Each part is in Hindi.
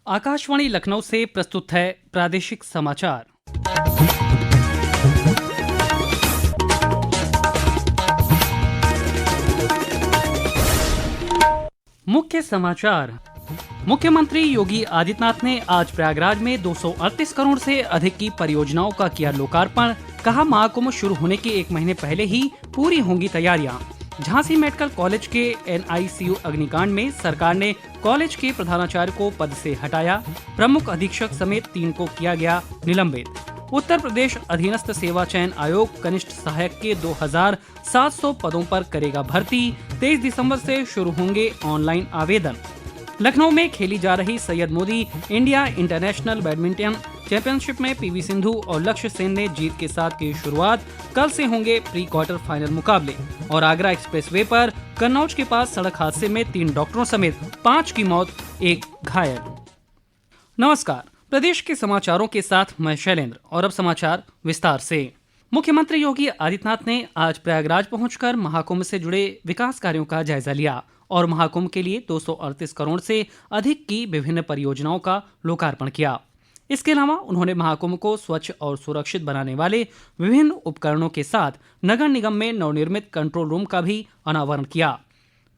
आकाशवाणी लखनऊ से प्रस्तुत है प्रादेशिक समाचार। मुख्य समाचार। मुख्यमंत्री योगी आदित्यनाथ ने आज प्रयागराज में 238 करोड़ से अधिक की परियोजनाओं का किया लोकार्पण। कहा, महाकुंभ शुरू होने के एक महीने पहले ही पूरी होंगी तैयारियां। झांसी मेडिकल कॉलेज के NICU अग्निकांड में सरकार ने कॉलेज के प्रधानाचार्य को पद से हटाया। प्रमुख अधीक्षक समेत 3 को किया गया निलंबित। उत्तर प्रदेश अधीनस्थ सेवा चयन आयोग कनिष्ठ सहायक के 2700 पदों पर करेगा भर्ती। 23 दिसंबर से शुरू होंगे ऑनलाइन आवेदन। लखनऊ में खेली जा रही Syed Modi India international badminton championship में PV सिंधु और लक्ष्य सेन ने जीत के साथ की शुरुआत। कल से होंगे प्री क्वार्टर फाइनल मुकाबले। और आगरा एक्सप्रेसवे पर कन्नौज के पास सड़क हादसे में 3 डॉक्टरों समेत 5 की मौत, 1 घायल। नमस्कार, प्रदेश के समाचारों के साथ मैं शैलेंद्र और अब समाचार विस्तार से। मुख्यमंत्री योगी आदित्यनाथ ने आज प्रयागराज पहुंचकर महाकुंभ से जुड़े विकास कार्यों का जायजा लिया और महाकुंभ के लिए 238 करोड़ से अधिक की विभिन्न परियोजनाओं का लोकार्पण किया। इसके अलावा उन्होंने महाकुंभ को स्वच्छ और सुरक्षित बनाने वाले विभिन्न उपकरणों के साथ नगर निगम में नवनिर्मित कंट्रोल रूम का भी अनावरण किया।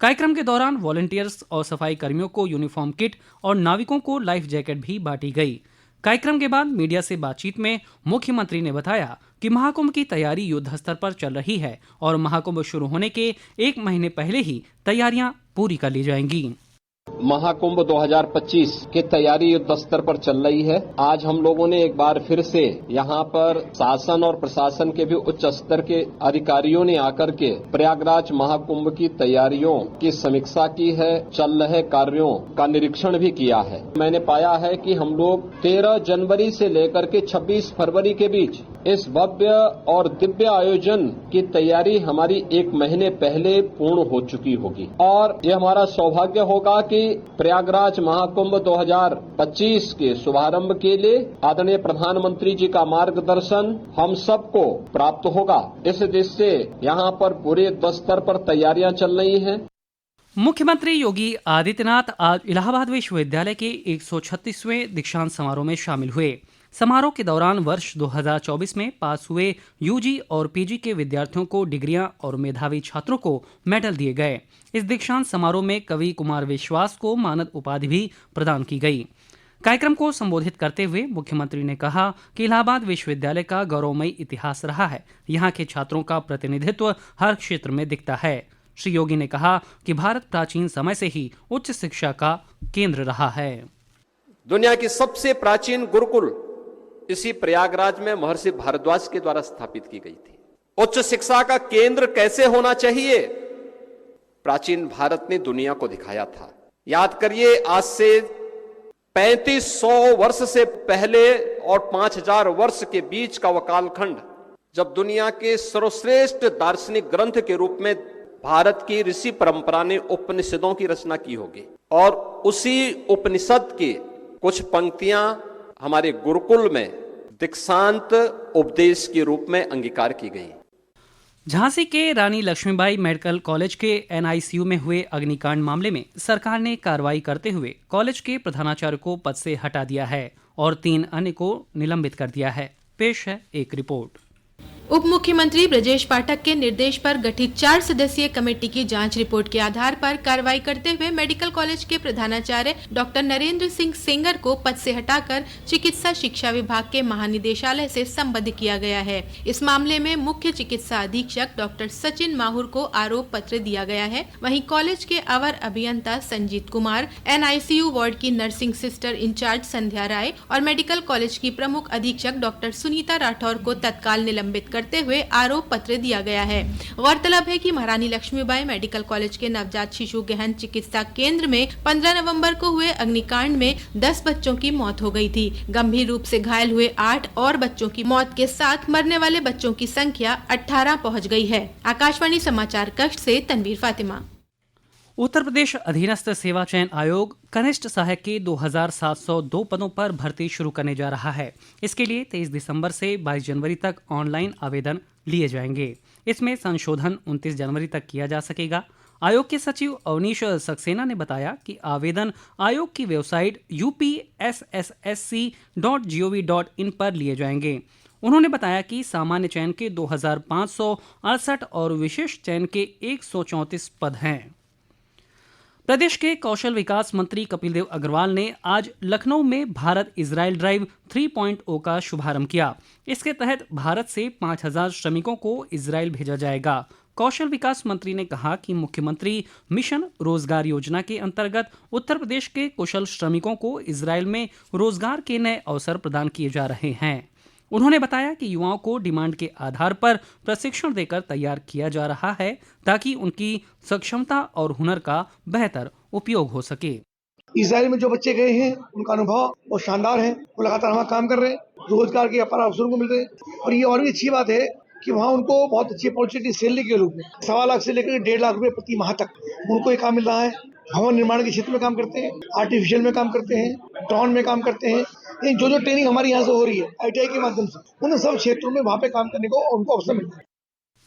कार्यक्रम के दौरान वॉलंटियर्स और सफाई कर्मियों को यूनिफॉर्म किट और नाविकों को लाइफ जैकेट भी बांटी गई। कार्यक्रम के बाद मीडिया से बातचीत में मुख्यमंत्री ने बताया कि महाकुंभ की तैयारी युद्ध स्तर पर चल रही है और महाकुंभ शुरू होने के एक महीने पहले ही तैयारियां पूरी कर ली जाएंगी। महाकुंभ 2025 की तैयारी युद्ध स्तर पर चल रही है। आज हम लोगों ने एक बार फिर से यहाँ पर शासन और प्रशासन के भी उच्च स्तर के अधिकारियों ने आकर के प्रयागराज महाकुंभ की तैयारियों की समीक्षा की है, चल रहे कार्यों का निरीक्षण भी किया है। मैंने पाया है कि हम लोग 13 जनवरी से लेकर के 26 फरवरी के बीच इस भव्य और दिव्य आयोजन की तैयारी हमारी एक महीने पहले पूर्ण हो चुकी होगी और ये हमारा सौभाग्य होगा कि प्रयागराज महाकुंभ 2025 के शुभारंभ के लिए आदरणीय प्रधानमंत्री जी का मार्गदर्शन हम सबको प्राप्त होगा। इस दृष्टि से यहाँ पर पूरे युद्ध स्तर पर तैयारियां चल रही हैं। मुख्यमंत्री योगी आदित्यनाथ आज इलाहाबाद विश्वविद्यालय के 136वें दीक्षांत समारोह में शामिल हुए। समारोह के दौरान वर्ष 2024 में पास हुए UG और PG के विद्यार्थियों को डिग्रियां और मेधावी छात्रों को मेडल दिए गए। इस दीक्षांत समारोह में कवि कुमार विश्वास को मानद उपाधि भी प्रदान की गई। कार्यक्रम को संबोधित करते हुए मुख्यमंत्री ने कहा कि इलाहाबाद विश्वविद्यालय का गौरवमयी इतिहास रहा है। यहाँ के छात्रों का प्रतिनिधित्व हर क्षेत्र में दिखता है। श्री योगी ने कहा कि भारत प्राचीन समय से ही उच्च शिक्षा का केंद्र रहा है। दुनिया की सबसे प्राचीन गुरुकुल इसी प्रयागराज में महर्षि भारद्वाज के द्वारा स्थापित की गई थी। उच्च शिक्षा का केंद्र कैसे होना चाहिए, प्राचीन भारत ने दुनिया को दिखाया था। याद करिए, आज से 3500 वर्ष से पहले और 5000 वर्ष के बीच का वह कालखंड जब दुनिया के सर्वश्रेष्ठ दार्शनिक ग्रंथ के रूप में भारत की ऋषि परंपरा ने उपनिषदों की रचना की होगी और उसी उपनिषद की कुछ पंक्तियां हमारे गुरुकुल में दीक्षांत उपदेश के रूप में अंगीकार की गई। झांसी के रानी लक्ष्मीबाई मेडिकल कॉलेज के NICU में हुए अग्निकांड मामले में सरकार ने कार्रवाई करते हुए कॉलेज के प्रधानाचार्य को पद से हटा दिया है और 3 अन्य को निलंबित कर दिया है। पेश है एक रिपोर्ट। उप मुख्यमंत्री ब्रजेश पाठक के निर्देश पर गठित 4 सदस्यीय कमेटी की जांच रिपोर्ट के आधार पर कार्रवाई करते हुए मेडिकल कॉलेज के प्रधानाचार्य डॉक्टर नरेंद्र सिंह सेंगर को पद से हटाकर चिकित्सा शिक्षा विभाग के महानिदेशालय से संबद्ध किया गया है। इस मामले में मुख्य चिकित्सा अधीक्षक डॉक्टर सचिन माहुर को आरोप पत्र दिया गया है। वहीं कॉलेज के अवर अभियंता संजीत कुमार, NICU वार्ड की नर्सिंग सिस्टर इंचार्ज संध्या राय और मेडिकल कॉलेज की प्रमुख अधीक्षक डॉक्टर सुनीता राठौर को तत्काल निलंबित करते हुए आरोप पत्र दिया गया है। गौरतलब है कि महारानी लक्ष्मीबाई मेडिकल कॉलेज के नवजात शिशु गहन चिकित्सा केंद्र में 15 नवंबर को हुए अग्निकांड में 10 बच्चों की मौत हो गई थी। गंभीर रूप से घायल हुए 8 और बच्चों की मौत के साथ मरने वाले बच्चों की संख्या 18 पहुंच गई है। आकाशवाणी समाचार कक्ष से तनवीर फातिमा। उत्तर प्रदेश अधीनस्थ सेवा चयन आयोग कनिष्ठ सहायक के 2702 पदों पर भर्ती शुरू करने जा रहा है। इसके लिए 23 दिसंबर से 22 जनवरी तक ऑनलाइन आवेदन लिए जाएंगे। इसमें संशोधन 29 जनवरी तक किया जा सकेगा। आयोग के सचिव अवनीश सक्सेना ने बताया कि आवेदन आयोग की वेबसाइट upsssc.gov.in पर लिए जाएंगे। उन्होंने बताया कि सामान्य चयन के 2568 और विशेष चयन के 134 पद हैं। प्रदेश के कौशल विकास मंत्री कपिल देव अग्रवाल ने आज लखनऊ में भारत इजराइल ड्राइव 3.0 का शुभारंभ किया। इसके तहत भारत से 5000 श्रमिकों को इजराइल भेजा जाएगा। कौशल विकास मंत्री ने कहा कि मुख्यमंत्री मिशन रोजगार योजना के अंतर्गत उत्तर प्रदेश के कुशल श्रमिकों को इजराइल में रोजगार के नए अवसर प्रदान किए जा रहे हैं। उन्होंने बताया कि युवाओं को डिमांड के आधार पर प्रशिक्षण देकर तैयार किया जा रहा है ताकि उनकी सक्षमता और हुनर का बेहतर उपयोग हो सके। इजराइल में जो बच्चे गए हैं उनका अनुभव बहुत शानदार है। वो लगातार वहाँ काम कर रहे हैं, रोजगार के अपार अवसरों को मिल रहे हैं और ये और भी अच्छी बात है कि वहाँ उनको बहुत अच्छी अपॉर्चुनिटी सैलरी के रूप में 1.25 लाख से लेकर 1.5 लाख रुपए प्रति माह तक उनको ये काम मिल रहा है। भवन निर्माण के क्षेत्र में काम करते हैं, आर्टिफिशियल में काम करते हैं, ड्रोन में काम करते हैं। जो ट्रेनिंग हमारी यहाँ से हो रही है ITI के माध्यम से, उन सब क्षेत्रों में वहाँ पे काम करने को उनको अवसर मिल रहा है।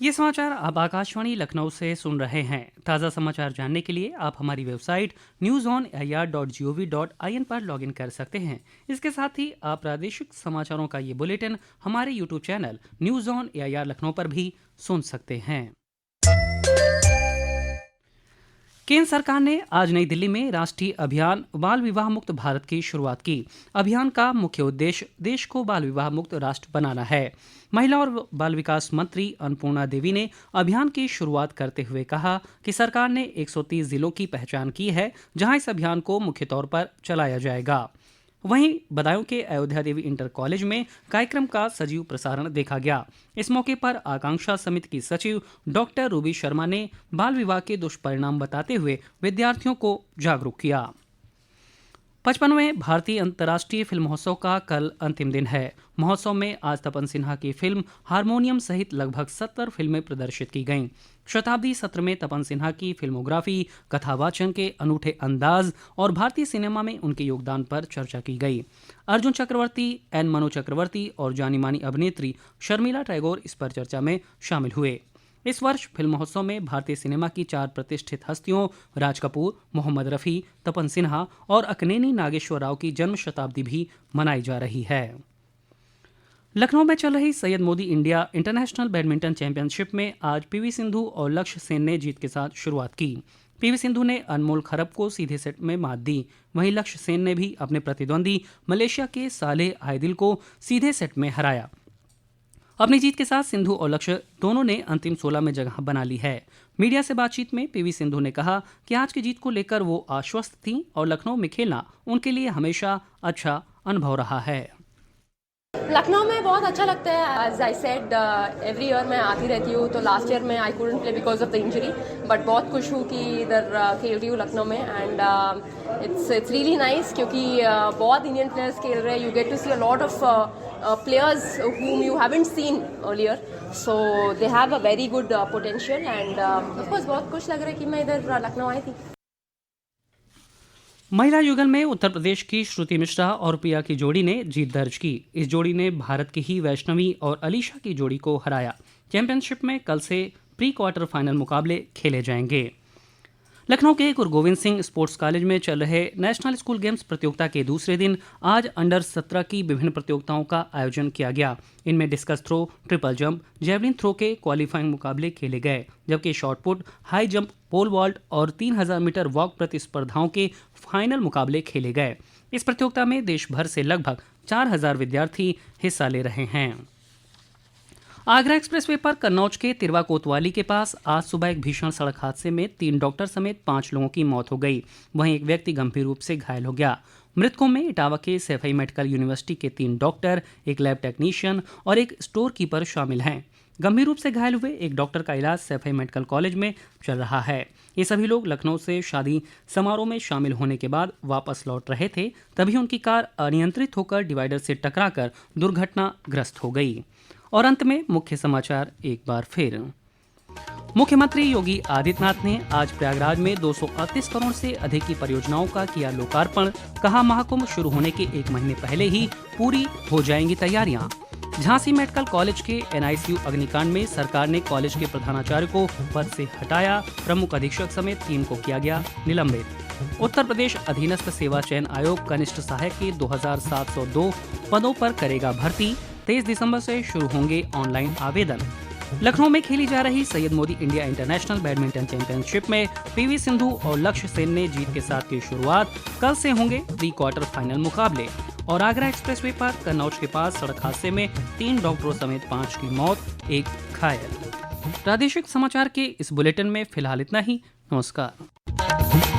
ये समाचार आप आकाशवाणी लखनऊ से सुन रहे हैं। ताज़ा समाचार जानने के लिए आप हमारी वेबसाइट newsonair.gov.in पर लॉगिन कर सकते हैं। इसके साथ ही आप प्रादेशिक समाचारों का ये बुलेटिन हमारे YouTube channel news on AIR Lucknow पर भी सुन सकते हैं। केंद्र सरकार ने आज नई दिल्ली में राष्ट्रीय अभियान बाल विवाह मुक्त भारत की शुरुआत की। अभियान का मुख्य उद्देश्य देश को बाल विवाह मुक्त राष्ट्र बनाना है। महिला और बाल विकास मंत्री अन्नपूर्णा देवी ने अभियान की शुरुआत करते हुए कहा कि सरकार ने 130 जिलों की पहचान की है जहां इस अभियान को मुख्य तौर पर चलाया जाएगा। वहीं बदायूं के अयोध्या देवी इंटर कॉलेज में कार्यक्रम का सजीव प्रसारण देखा गया। इस मौके पर आकांक्षा समिति की सचिव डॉक्टर रूबी शर्मा ने बाल विवाह के दुष्परिणाम बताते हुए विद्यार्थियों को जागरूक किया। 55वें भारतीय अंतर्राष्ट्रीय फिल्म महोत्सव का कल अंतिम दिन है। महोत्सव में आज तपन सिन्हा की फिल्म हारमोनियम सहित लगभग 70 फिल्में प्रदर्शित की गईं। शताब्दी सत्र में तपन सिन्हा की फिल्मोग्राफी, कथावाचन के अनूठे अंदाज और भारतीय सिनेमा में उनके योगदान पर चर्चा की गई। अर्जुन चक्रवर्ती, एन मनु चक्रवर्ती और जानी मानी अभिनेत्री शर्मिला टैगोर इस पर चर्चा में शामिल हुए। इस वर्ष फिल्म महोत्सव में भारतीय सिनेमा की 4 प्रतिष्ठित हस्तियों राज कपूर, मोहम्मद रफ़ी, तपन सिन्हा और अक्नेनी नागेश्वर राव की जन्म शताब्दी भी मनाई जा रही है। लखनऊ में चल रही Syed Modi India international badminton championship में आज पीवी सिंधु और लक्ष्य सेन ने जीत के साथ शुरुआत की। पीवी सिंधु ने अनमोल खरब को सीधे सेट में मात दी। वहीं लक्ष्य सेन ने भी अपने प्रतिद्वंदी मलेशिया के सालेह आयदिल को सीधे सेट में हराया। अपनी जीत के साथ सिंधु और लक्ष्य दोनों ने अंतिम 16 में जगह बना ली है। मीडिया से बातचीत में पीवी सिंधु ने कहा कि आज की जीत को लेकर वो आश्वस्त थीं और लखनऊ में खेलना उनके लिए हमेशा अच्छा अनुभव रहा है। लखनऊ में बहुत अच्छा लगता है। As I said every year मैं आती रहती हूँ, तो लास्ट ईयर में I couldn't play because of the injury, but बहुत खुश हूँ कि इधर खेल रही हूँ लखनऊ में। एंड इट्स रियली नाइस क्योंकि बहुत इंडियन प्लेयर्स खेल रहे हैं। You get to see a lot of players whom you haven't seen earlier, so they have a very good potential and of course बहुत खुश लग रहा है कि मैं इधर लखनऊ आई थी। महिला युगल में उत्तर प्रदेश की श्रुति मिश्रा और प्रिया की जोड़ी ने जीत दर्ज की। इस जोड़ी ने भारत की ही वैष्णवी और अलीशा की जोड़ी को हराया। चैंपियनशिप में कल से प्री क्वार्टर फाइनल मुकाबले खेले जाएंगे। लखनऊ के गुरु गोविंद सिंह स्पोर्ट्स कॉलेज में चल रहे नेशनल स्कूल गेम्स प्रतियोगिता के दूसरे दिन आज अंडर 17 की विभिन्न प्रतियोगिताओं का आयोजन किया गया। इनमें discus throw, triple jump, javelin throw के क्वालिफाइंग मुकाबले खेले गए, जबकि shot put, high jump, pole vault और 3000 मीटर वॉक प्रतिस्पर्धाओं के फाइनल मुकाबले खेले गए। इस प्रतियोगिता में देश भर से लगभग 4000 विद्यार्थी हिस्सा ले रहे हैं। आगरा एक्सप्रेसवे पर कन्नौज के तिरवा कोतवाली के पास आज सुबह एक भीषण सड़क हादसे में 3 डॉक्टर समेत 5 लोगों की मौत हो गई। वहीं एक व्यक्ति गंभीर रूप से घायल हो गया। मृतकों में इटावा के सैफई मेडिकल यूनिवर्सिटी के 3 डॉक्टर, एक लैब टेक्नीशियन और एक स्टोर कीपर शामिल हैं। गंभीर रूप से घायल हुए एक डॉक्टर का इलाज सैफई मेडिकल कॉलेज में चल रहा है। ये सभी लोग लखनऊ से शादी समारोह में शामिल होने के बाद वापस लौट रहे थे, तभी उनकी कार अनियंत्रित होकर डिवाइडर से टकराकर दुर्घटनाग्रस्त हो गई। और अंत में मुख्य समाचार एक बार फिर। मुख्यमंत्री योगी आदित्यनाथ ने आज प्रयागराज में 238 करोड़ से अधिक की परियोजनाओं का किया लोकार्पण। कहा, महाकुंभ शुरू होने के 1 महीने पहले ही पूरी हो जाएंगी तैयारियां। झांसी मेडिकल कॉलेज के NICU अग्निकांड में सरकार ने कॉलेज के प्रधानाचार्य को पद से हटाया। प्रमुख अधीक्षक समेत 3 को किया गया निलंबित। उत्तर प्रदेश अधीनस्थ सेवा चयन आयोग कनिष्ठ सहायक के 2702 पदों पर करेगा भर्ती। 23 दिसंबर से शुरू होंगे ऑनलाइन आवेदन। लखनऊ में खेली जा रही Syed Modi India international badminton championship में PV सिंधु और लक्ष्य सेन ने जीत के साथ की शुरुआत। कल से होंगे प्री क्वार्टर फाइनल मुकाबले। और आगरा एक्सप्रेसवे पर कन्नौज के पास सड़क हादसे में 3 डॉक्टरों समेत 5 की मौत, 1 घायल। प्रादेशिक समाचार के इस बुलेटिन में फिलहाल इतना ही। नमस्कार।